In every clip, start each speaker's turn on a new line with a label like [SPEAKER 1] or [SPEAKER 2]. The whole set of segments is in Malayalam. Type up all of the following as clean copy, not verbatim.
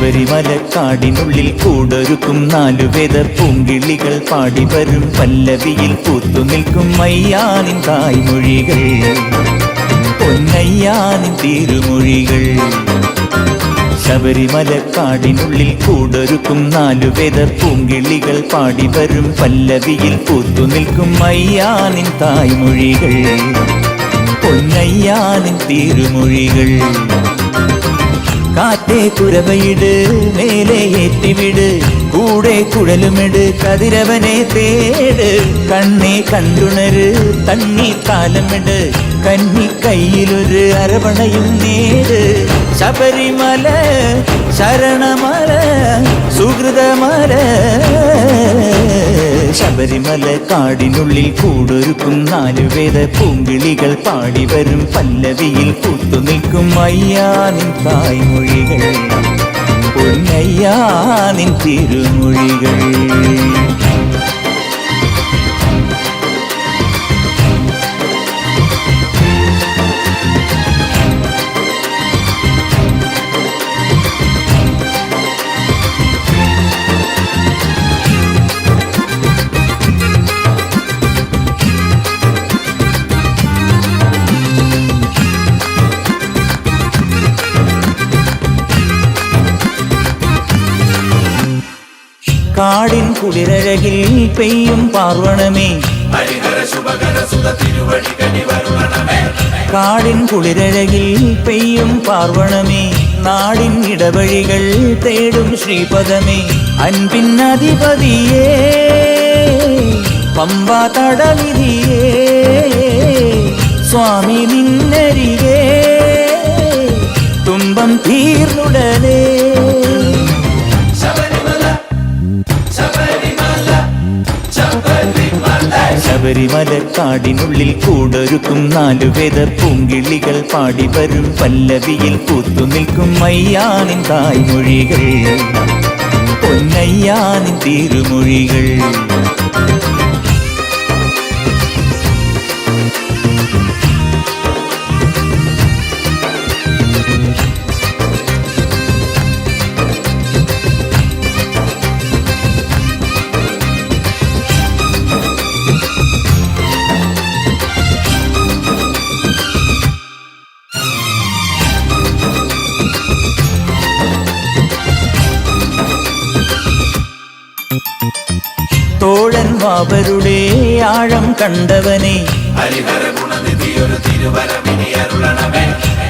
[SPEAKER 1] ശബരിമലക്കാടിനുള്ളിൽ കൂടൊരുക്കും നാലുവേദ പൂങ്കിളികൾ പാടി വരും പല്ലവിയിൽ പൂത്തുനിൽക്കും അയ്യാനിൻ തായ്മൊഴികൾ, പൊന്നയ്യാനിൻ തിരുമൊഴികൾ. ശബരിമലക്കാടിനുള്ളിൽ കൂടൊരുക്കും നാലുവേദ പൂങ്കിളികൾ പാടി വരും പല്ലവിയിൽ പൂത്തുനിൽക്കും അയ്യാനിൻ തായ്മൊഴികൾ, പൊന്നയ്യാനിൻ തിരുമൊഴികൾ. കാറ്റേ കുരവയിട്, മേലെ ഏറ്റിവിട്, കൂടെ കുഴലുമിട്, കതിരവനെ തേട്. കണ്ണേ കണ്ടുണര്, തണ്ണി കാലമിട്, കന്നി കയ്യിലൊരു അരവണയും നേട്. ശബരിമല ശരണമല സുഹൃതമല. ശബരിമല കാടിനുള്ളിൽ കൂടൊരുക്കും നാലുവേദ പൂങ്കിളികൾ പാടി വരും പല്ലവിയിൽ പൂത്തുനിൽക്കും അയ്യാനിൻ തായ്മൊഴികൾ, പൊന്നയ്യാനിൻ തിരുമൊഴികൾ. കാടിൻ കുളിരഴകിൽ പെയ്യും പാർവണമേ, കാടിൻ കുളിരഴകിൽ പെയ്യും പാർവണമേ. നാടിൻ ഇടവഴികൾ തേടും ശ്രീപദമേ, അൻപിന്നധിപതിയേ പമ്പാ തടവിധിയേ. സ്വാമി നിന്നരികേ തുമ്പം തീർന്നുടനേ. ശബരിമലക്കാടിനുള്ളിൽ കൂടൊരുക്കും നാലുവേദ പൂങ്കിളികൾ പാടി വരും പല്ലവിയിൽ പൂത്തുനിൽക്കും അയ്യാനിൻ തായ്മൊഴികൾ, പൊന്നയ്യാനിൻ തിരുമൊഴികൾ. തോഴൻ വാവരുടെ ആഴം കണ്ടവനെ,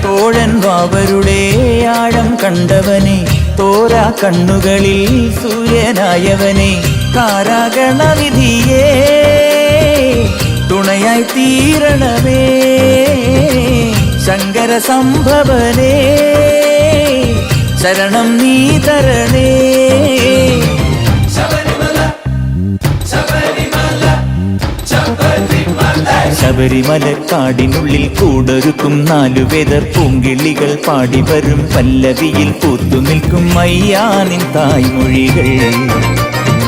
[SPEAKER 1] തോഴൻ വാവരുടെ ആഴം കണ്ടവനെ. തോരാ കണ്ണുകളിൽ സൂര്യനായവനെ, കാരാഗണവിധിയേ തുണയായി തീരണമേ. ശങ്കര സംഭവനേ ശരണം നീ തരണേ. ശബരിമലക്കാടിനുള്ളിൽ കൂടൊരുക്കും നാലുവേദ പൂങ്കിളികൾ പാടി വരും പല്ലവിയിൽ പൂത്തുനിൽക്കും അയ്യാനിൻ തായ്മൊഴികൾ,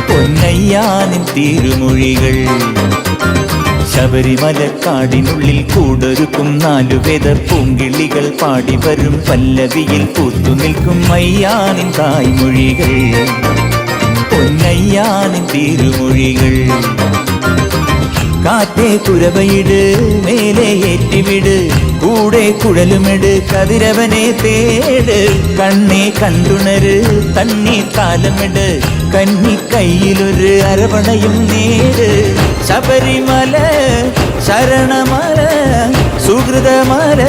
[SPEAKER 1] പൊന്നയ്യാനിൻ തിരുമൊഴികൾ. ശബരിമലക്കാടിനുള്ളിൽ കൂടൊരുക്കും നാലുവേദ പൂങ്കിളികൾ പാടി വരും പല്ലവിയിൽ പൂത്തുനിൽക്കും അയ്യാനിൻ തായ്മൊഴികൾ, പൊന്നയ്യാനിൻ തിരുമൊഴികൾ. കാറ്റേ കുരവയിട്, മേലെ ഏറ്റിവിട്, കൂടെ കുഴലുമിട്, കതിരവനെ തേട്. കണ്ണേ കണ്ടുണര്, തണ്ണി കാലമിട്, കന്നി കയ്യിലൊരു അരവണയും നേട്. ശബരിമല ശരണമല സുഹൃതമല.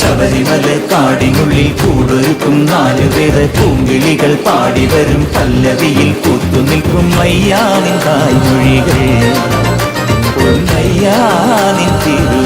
[SPEAKER 1] ശബരിമല കാടിനുള്ളിൽ കൂടൊരുക്കും നാലുവേദ പൂങ്കിളികൾ പാടി വരും പല്ലവിയിൽ പൂത്തുനിൽക്കും അയ്യാനിൻ തായ്മൊഴികൾ, പൊന്നയ്യാനിൻ തിരു